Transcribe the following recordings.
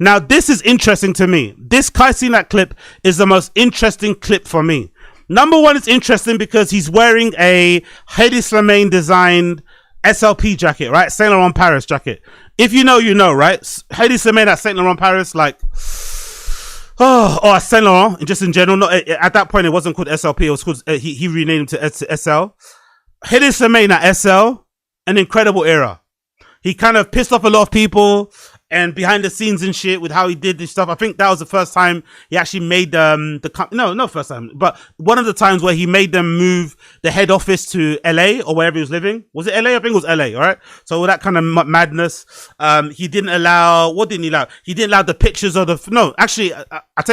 Now, this is interesting to me. This Kai Cenat clip is the most interesting clip for me. Number one, it's interesting because he's wearing a Hedi Slimane designed SLP jacket, right? Saint Laurent Paris jacket. If you know, you know, right? Hedi Slimane at Saint Laurent Paris, like, or Saint Laurent, just in general. Not at that point, it wasn't called SLP. It was called, he renamed it to SL. Hedi Slimane at SL, an incredible era. He kind of pissed off a lot of people and behind the scenes and shit with how he did this stuff. I think that was the first time he actually made not first time, but one of the times where he made them move the head office to LA or wherever he was living. Was it LA? I think it was LA, all right? So all that kind of madness. He didn't allow, what didn't he allow? He didn't allow the pictures of I take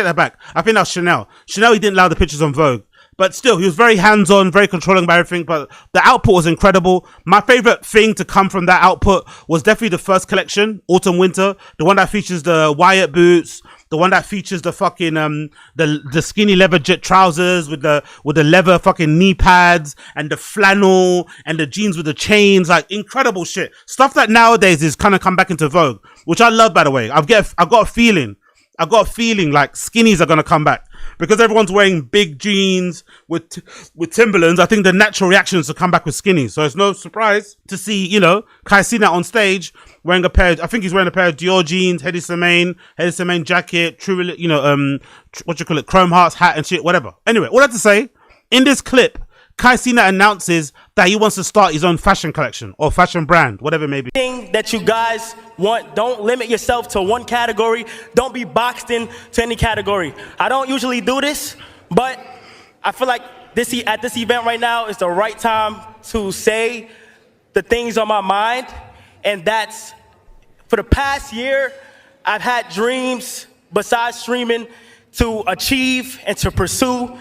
that back. I think that was Chanel. Chanel, he didn't allow the pictures on Vogue. But still, he was very hands-on, very controlling about everything. But the output was incredible. My favorite thing to come from that output was definitely the first collection, Autumn Winter, the one that features the Wyatt boots, the one that features the fucking the skinny leather jet trousers with the leather fucking knee pads and the flannel and the jeans with the chains, like incredible shit. Stuff that nowadays is kind of come back into vogue, which I love, by the way. I've got a feeling like skinnies are gonna come back because everyone's wearing big jeans with Timberlands. I think the natural reaction is to come back with skinnies. So it's no surprise to see, you know, Kai Cenat on stage wearing a pair. I think he's wearing a pair of Dior jeans, Hedi Slimane jacket, true, you know, Chrome Hearts hat and shit, whatever. Anyway, all I have to say, in this clip, Kai Cenat announces that he wants to start his own fashion collection or fashion brand, whatever it may be. That you guys want, don't limit yourself to one category. Don't be boxed in to any category. I don't usually do this, but I feel like at this event right now is the right time to say the things on my mind. And that's, for the past year, I've had dreams besides streaming to achieve and to pursue,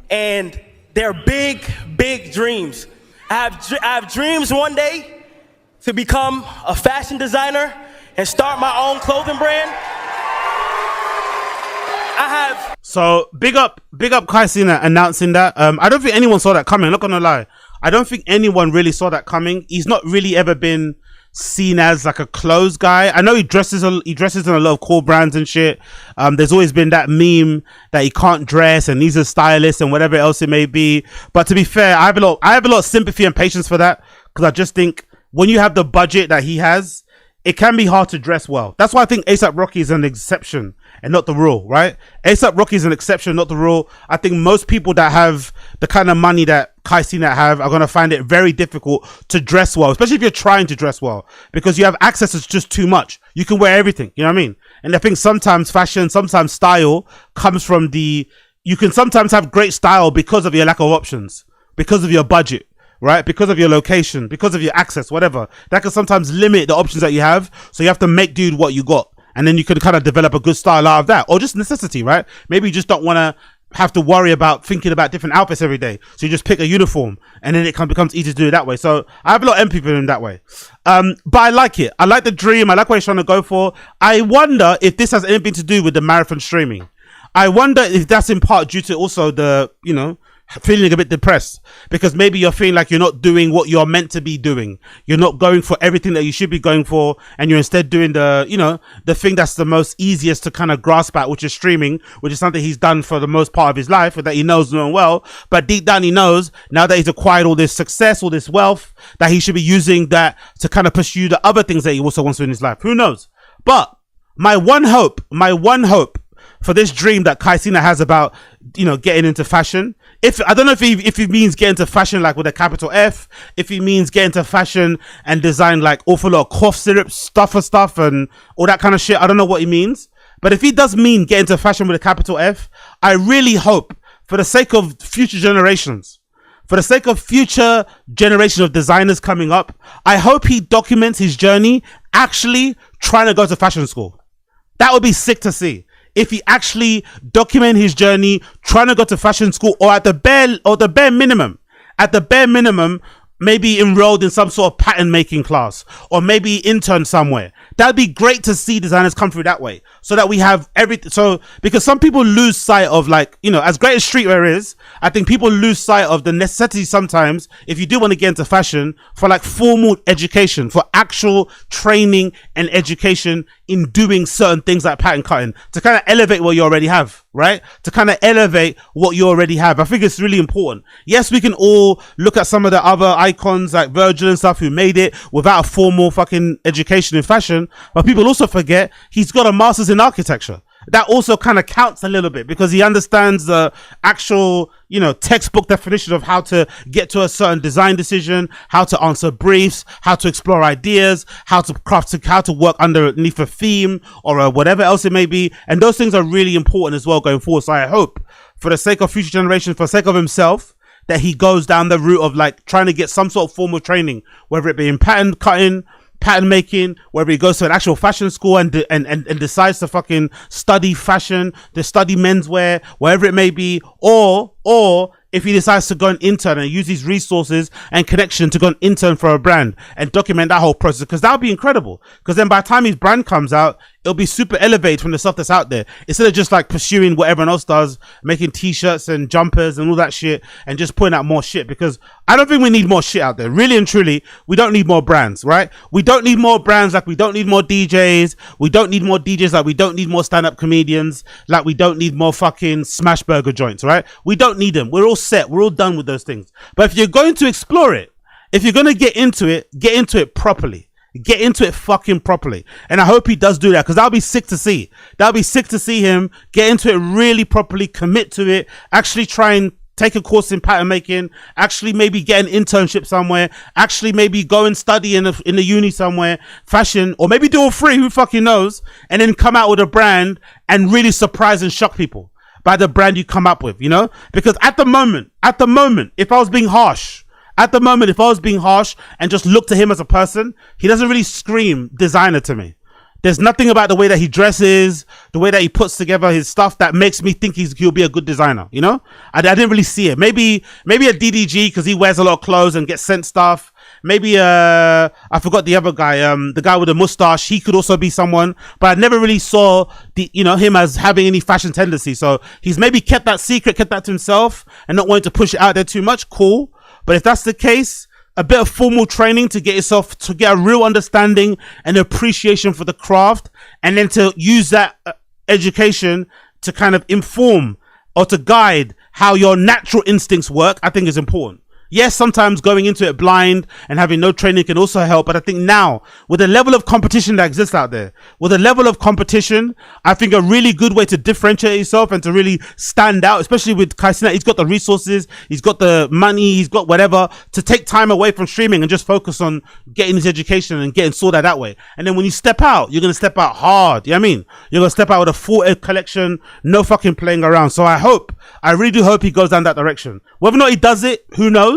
and they're big, big dreams. I have dreams one day to become a fashion designer and start my own clothing brand. So big up Kai Cenat announcing that. I don't think anyone saw that coming. I'm not gonna lie. I don't think anyone really saw that coming. He's not really ever been seen as like a clothes guy. I know he dresses in a lot of cool brands and shit. There's always been that meme that he can't dress and he's a stylist and whatever else it may be. But to be fair, I have a lot of sympathy and patience for that, because I just think when you have the budget that he has, it can be hard to dress well. That's why I think A$AP Rocky is an exception and not the rule, right? A$AP Rocky is an exception, not the rule. I think most people that have the kind of money that Kai Cenat have are going to find it very difficult to dress well, especially if you're trying to dress well, because you have access to just too much. You can wear everything, you know what I mean? And I think sometimes fashion, sometimes style comes from you can sometimes have great style because of your lack of options, because of your budget, right? Because of your location, because of your access, whatever. That can sometimes limit the options that you have. So you have to make do with what you got. And then you can kind of develop a good style out of that, or just necessity, right? Maybe you just don't want to have to worry about thinking about different outfits every day. So you just pick a uniform and then it becomes easy to do it that way. So I have a lot of empathy for him that way. But I like it. I like the dream. I like what he's trying to go for. I wonder if this has anything to do with the marathon streaming. I wonder if that's in part due to also the, you know, feeling a bit depressed, because maybe you're feeling like you're not doing what you're meant to be doing. You're not going for everything that you should be going for, and you're instead doing the, you know, the thing that's the most easiest to kind of grasp at, which is streaming, which is something he's done for the most part of his life, or that he knows doing well. But deep down he knows, now that he's acquired all this success, all this wealth, that he should be using that to kind of pursue the other things that he also wants to in his life. Who knows? But my one hope for this dream that Kai Cenat has about, you know, getting into fashion, I don't know if he means get into fashion like with a capital F, if he means get into fashion and design like awful lot of cough syrup stuff and all that kind of shit. I don't know what he means, but if he does mean get into fashion with a capital F, I really hope, for the sake of future generations, for the sake of future generation of designers coming up, I hope he documents his journey actually trying to go to fashion school. That would be sick to see. If he actually document his journey trying to go to fashion school, or at the bare minimum, maybe enrolled in some sort of pattern making class, or maybe intern somewhere. That'd be great to see designers come through that way, so that we have everything. So because some people lose sight of, like, you know, as great as streetwear is, I think people lose sight of the necessity sometimes, if you do want to get into fashion, for like formal education, for actual training and education in doing certain things like pattern cutting, to kind of elevate what you already have, right? To kind of elevate what you already have. I think it's really important. Yes, we can all look at some of the other icons like Virgil and stuff who made it without a formal fucking education in fashion, but people also forget he's got a master's in architecture. That also kind of counts a little bit, because he understands the actual, you know, textbook definition of how to get to a certain design decision, how to answer briefs, how to explore ideas, how to craft, how to work underneath a theme or whatever else it may be. And those things are really important as well going forward. So I hope, for the sake of future generations, for the sake of himself, that he goes down the route of like trying to get some sort of formal training, whether it be in pattern cutting, pattern making, whether he goes to an actual fashion school and decides to fucking study fashion, to study menswear, wherever it may be, or if he decides to go and intern and use his resources and connection to go and intern for a brand and document that whole process, because that would be incredible. Because then by the time his brand comes out, it'll be super elevated from the stuff that's out there, instead of just like pursuing what everyone else does, making t-shirts and jumpers and all that shit and just putting out more shit. Because I don't think we need more shit out there. Really and truly, we don't need more brands, right? We don't need more brands, like we don't need more DJs. We don't need more DJs, like we don't need more stand-up comedians, like we don't need more fucking smash burger joints, right? We don't need them. We're all set. We're all done with those things. But if you're going to explore it, if you're going to get into it properly. Get into it fucking properly. And I hope he does do that, because that'll be sick to see. That'll be sick to see him get into it really properly, commit to it, actually try and take a course in pattern making, actually maybe get an internship somewhere, actually maybe go and study in the uni somewhere, fashion, or maybe do all three, who fucking knows, and then come out with a brand and really surprise and shock people by the brand you come up with, you know? Because at the moment, if I was being harsh, and just looked at him as a person, he doesn't really scream designer to me. There's nothing about the way that he dresses, the way that he puts together his stuff, that makes me think he'll be a good designer, you know? I didn't really see it. Maybe a DDG, because he wears a lot of clothes and gets sent stuff. Maybe I forgot the other guy, the guy with the mustache. He could also be someone, but I never really saw him as having any fashion tendency. So he's maybe kept that secret, kept that to himself, and not wanting to push it out there too much. Cool. But if that's the case, a bit of formal training to get a real understanding and appreciation for the craft, and then to use that education to kind of inform or to guide how your natural instincts work, I think is important. Yes, sometimes going into it blind and having no training can also help, but I think now, with the level of competition that exists out there, I think a really good way to differentiate yourself and to really stand out, especially with Cenat, he's got the resources, he's got the money, he's got whatever, to take time away from streaming and just focus on getting his education and getting sorted that way. And then when you step out, you're going to step out hard, you know what I mean? You're going to step out with a full collection, no fucking playing around. So I really do hope he goes down that direction. Whether or not he does it, who knows?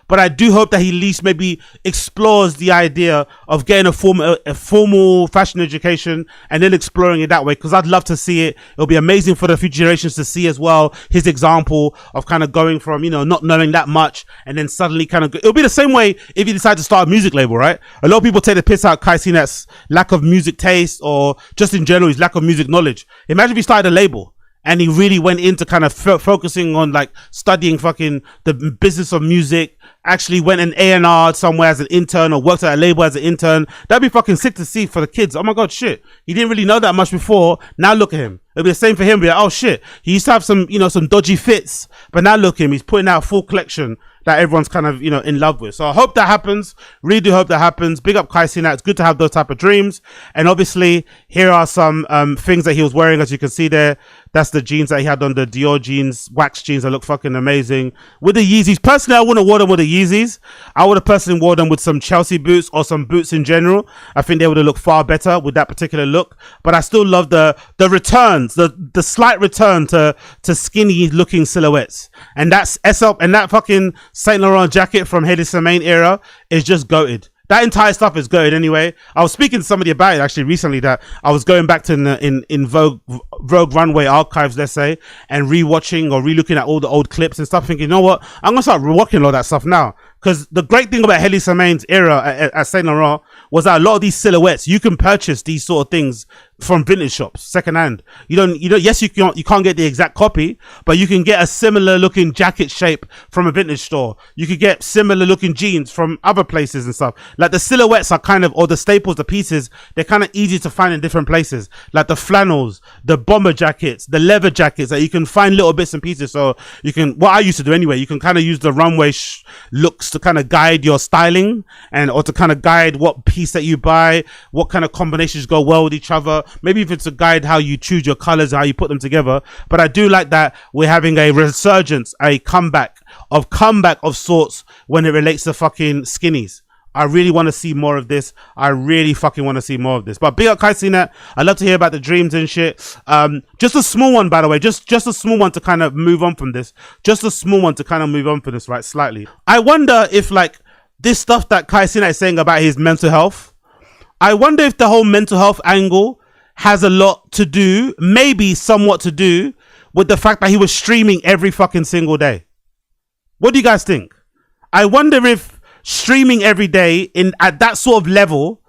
But I do hope that he at least maybe explores the idea of getting a formal fashion education and then exploring it that way, because I'd love to see it. It'll be amazing for the future generations to see as well his example of kind of going from, not knowing that much and then suddenly kind of it'll be the same way if you decide to start a music label, right? A lot of people take the piss out Cenat's lack of music taste, or just in general his lack of music knowledge. Imagine if he started a label and he really went into kind of focusing on like studying fucking the business of music, actually went an A&R somewhere as an intern or worked at a label as an intern. That'd be fucking sick to see for the kids. Oh my God, shit. He didn't really know that much before. Now look at him. It'll be the same for him. Be like, oh shit. He used to have some, some dodgy fits, but now look at him. He's putting out a full collection that everyone's kind of, in love with. So I hope that happens. Really do hope that happens. Big up Cenat. It's good to have those type of dreams. And obviously, here are some things that he was wearing, as you can see there. That's the jeans that he had on, the Dior jeans, wax jeans that look fucking amazing. With the Yeezys. Personally, I wouldn't have worn them with the Yeezys. I would have personally worn them with some Chelsea boots or some boots in general. I think they would have looked far better with that particular look. But I still love the returns, the slight return to skinny looking silhouettes. And that's SL, and that fucking Saint Laurent jacket from Hedi Slimane era is just goated. that entire stuff is good anyway. I was speaking to somebody about it actually recently, that I was going back to in Vogue Runway archives, let's say, and rewatching or relooking at all the old clips and stuff, thinking, you know what, I'm gonna start rewatching all that stuff now. Because the great thing about Hailee Semane's era at Saint Laurent was that a lot of these silhouettes, you can purchase these sort of things from vintage shops, secondhand. Yes, you can't get the exact copy, but you can get a similar looking jacket shape from a vintage store. You could get similar looking jeans from other places and stuff. Like the silhouettes are kind of, or the staples, the pieces, they're kind of easy to find in different places. Like the flannels, the bomber jackets, the leather jackets, that you can find little bits and pieces. So you can, what I used to do anyway, you can kind of use the runway looks to kind of guide your styling, or to kind of guide what piece that you buy, what kind of combinations go well with each other. Maybe if it's to guide how you choose your colors, how you put them together. But I do like that we're having a resurgence, a comeback of sorts when it relates to fucking skinnies. I really want to see more of this. I really fucking want to see more of this. But big up Kai Cenat. I'd love to hear about the dreams and shit. Just a small one, by the way. Just a small one to kind of move on from this. Right, slightly. I wonder if, like, this stuff that Kai Cenat is saying about his mental health, I wonder if the whole mental health angle has a lot to do, maybe somewhat to do, with the fact that he was streaming every fucking single day. What do you guys think? I wonder if streaming every day at that sort of level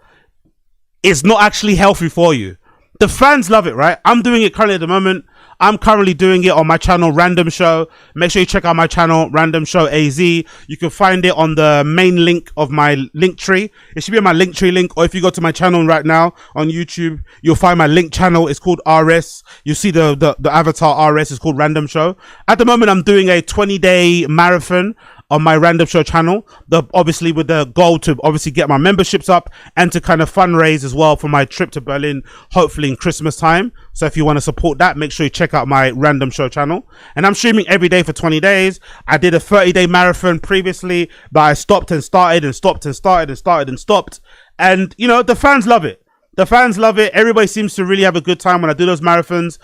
is not actually healthy for you. The fans love it, right? I'm doing it currently at the moment. I'm currently doing it on my channel, Random Show. Make sure you check out my channel, Random Show AZ. You can find it on the main link of my link tree. It should be on my link tree link, or if you go to my channel right now on YouTube, you'll find my link channel. It's called RS. You see the avatar RS is called Random Show. At the moment, I'm doing a 20-day marathon on my Random Show channel, obviously with the goal to obviously get my memberships up and to kind of fundraise as well for my trip to Berlin, hopefully in Christmas time. So if you want to support that, make sure you check out my Random Show channel. And I'm streaming every day for 20 days. I did a 30-day marathon previously, but I stopped and started and stopped and started and started and stopped. And, you know, the fans love it. The fans love it. Everybody seems to really have a good time when I do those marathons.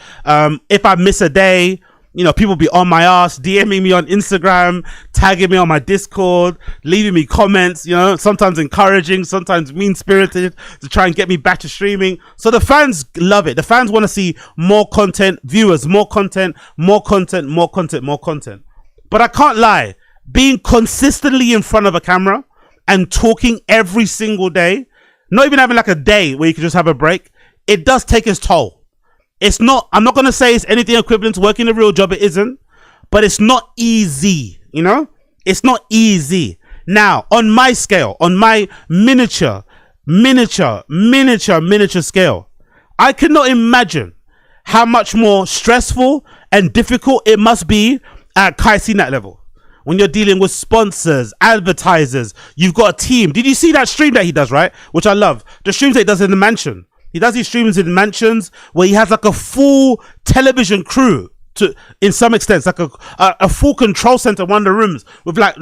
If I miss a day, you know, people be on my ass, DMing me on Instagram, tagging me on my Discord, leaving me comments, you know, sometimes encouraging, sometimes mean-spirited to try and get me back to streaming. So the fans love it. The fans want to see more content, viewers, more content, more content, more content, more content. But I can't lie, being consistently in front of a camera and talking every single day, not even having like a day where you can just have a break, it does take its toll. It's not, I'm not going to say it's anything equivalent to working a real job. It isn't, but it's not easy, you know? It's not easy. Now, on my scale, on my miniature scale, I cannot imagine how much more stressful and difficult it must be at Kai Cenat level. When you're dealing with sponsors, advertisers, you've got a team. Did you see that stream that he does, right? Which I love. The streams that he does in the mansion. He does these streams in mansions where he has like a full television crew in some extent, like a full control center in one of the rooms with like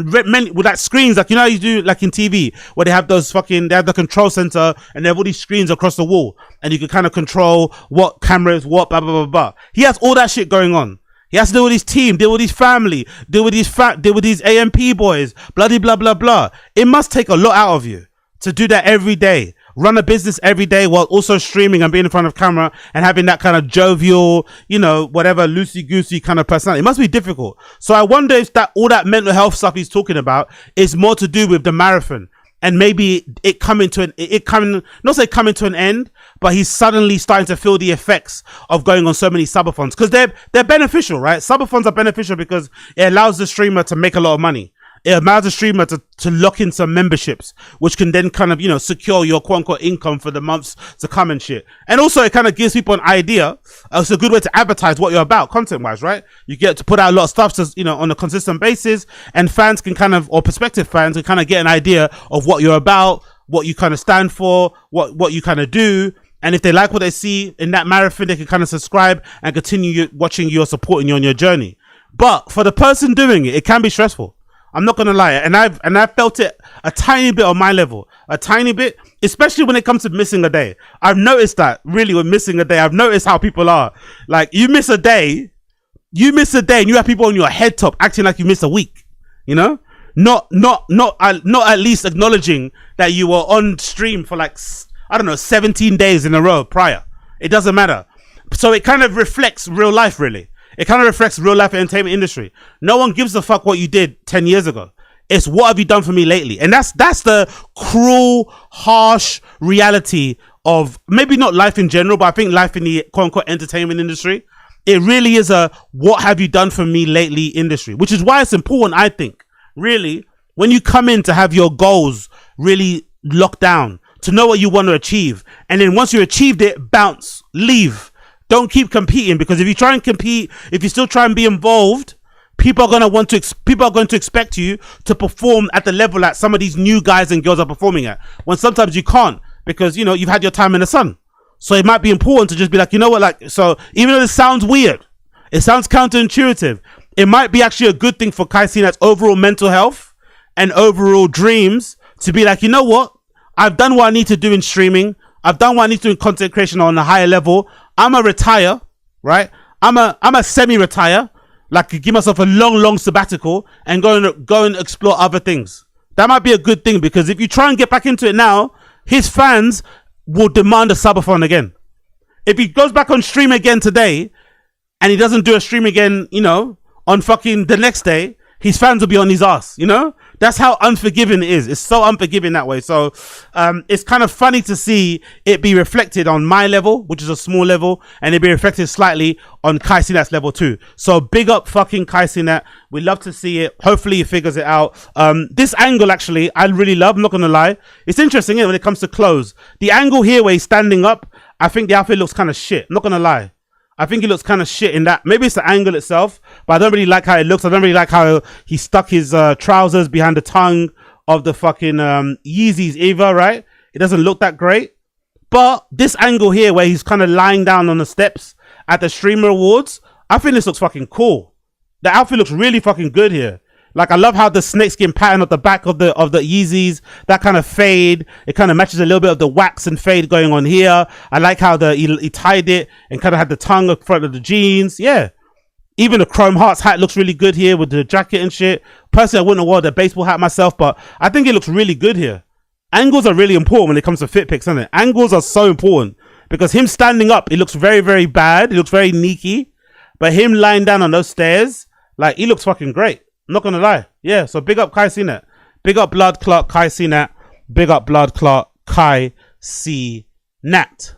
screens, like, you know how you do like in TV where they have the control center and they have all these screens across the wall and you can kind of control what cameras, what blah, blah, blah, blah. He has all that shit going on. He has to deal with his team, deal with his family, deal with his AMP boys, bloody blah, blah, blah. It must take a lot out of you to do that every day. Run a business every day while also streaming and being in front of camera and having that kind of jovial, you know, whatever, loosey-goosey kind of personality. It must be difficult. So I wonder if all that mental health stuff he's talking about is more to do with the marathon and maybe it coming to an end, but he's suddenly starting to feel the effects of going on so many subathons because they're beneficial, right? Subathons are beneficial because it allows the streamer to make a lot of money. It allows the streamer to lock in some memberships, which can then kind of, you know, secure your quote unquote income for the months to come and shit. And also it kind of gives people an idea. It's a good way to advertise what you're about content wise, right? You get to put out a lot of stuff to, you know, on a consistent basis, and fans can kind of, or prospective fans can kind of get an idea of what you're about, what you kind of stand for, what you kind of do. And if they like what they see in that marathon, they can kind of subscribe and continue watching you or supporting you on your journey. But for the person doing it, it can be stressful. I'm not gonna lie, and I've felt it a tiny bit on my level, a tiny bit, especially when it comes to missing a day. I've noticed that really with missing a day. I've noticed how people are. Like you miss a day, and you have people on your head top acting like you missed a week. You know, not at least acknowledging that you were on stream for like, I don't know, 17 days in a row prior. It doesn't matter. So it kind of reflects real life, really. It kind of reflects real life entertainment industry. No one gives a fuck what you did 10 years ago. It's what have you done for me lately? And that's the cruel, harsh reality of maybe not life in general, but I think life in the quote unquote entertainment industry. It really is a what have you done for me lately industry, which is why it's important, I think, really, when you come in to have your goals really locked down, to know what you want to achieve. And then once you achieved it, bounce, leave. Don't keep competing, because if you try and compete, if you still try and be involved, people are going to expect you to perform at the level that some of these new guys and girls are performing at, when sometimes you can't, because, you know, you've had your time in the sun. So it might be important to just be like, you know what, like, so even though this sounds weird, it sounds counterintuitive, it might be actually a good thing for Kai Cenat's overall mental health and overall dreams to be like, you know what, I've done what I need to do in streaming, I've done what I need to do in content creation on a higher level, I'm a retire, right? I'm a semi-retire, like give myself a long sabbatical and go and explore other things. That might be a good thing, because if you try and get back into it now, his fans will demand a subathon again. If he goes back on stream again today and he doesn't do a stream again, you know, on fucking the next day, his fans will be on his ass, you know? That's how unforgiving it is. It's so unforgiving that way. So it's kind of funny to see it be reflected on my level, which is a small level, and it be reflected slightly on Kai Cenat's level too. So big up fucking Kai Cenat. We love to see it. Hopefully he figures it out. This angle, actually, I really love. I'm not going to lie. It's interesting, when it comes to clothes. The angle here where he's standing up, I think the outfit looks kind of shit. I'm not going to lie. I think it looks kind of shit in that. Maybe it's the angle itself, but I don't really like how it looks. I don't really like how he stuck his trousers behind the tongue of the fucking Yeezys either, right? It doesn't look that great. But this angle here where he's kind of lying down on the steps at the Streamer Awards, I think this looks fucking cool. The outfit looks really fucking good here. Like, I love how the snakeskin pattern at the back of the Yeezys, that kind of fade, it kind of matches a little bit of the wax and fade going on here. I like how he tied it and kind of had the tongue in front of the jeans. Yeah. Even the Chrome Hearts hat looks really good here with the jacket and shit. Personally, I wouldn't have worn the baseball hat myself, but I think it looks really good here. Angles are really important when it comes to fit pics, isn't it? Angles are so important, because him standing up, it looks very, very bad. It looks very sneaky. But him lying down on those stairs, like, he looks fucking great. I'm not gonna lie. Yeah, so big up Kai Cenat. Big up Blood Clot Kai Cenat. Big up Blood Clot Kai Cenat.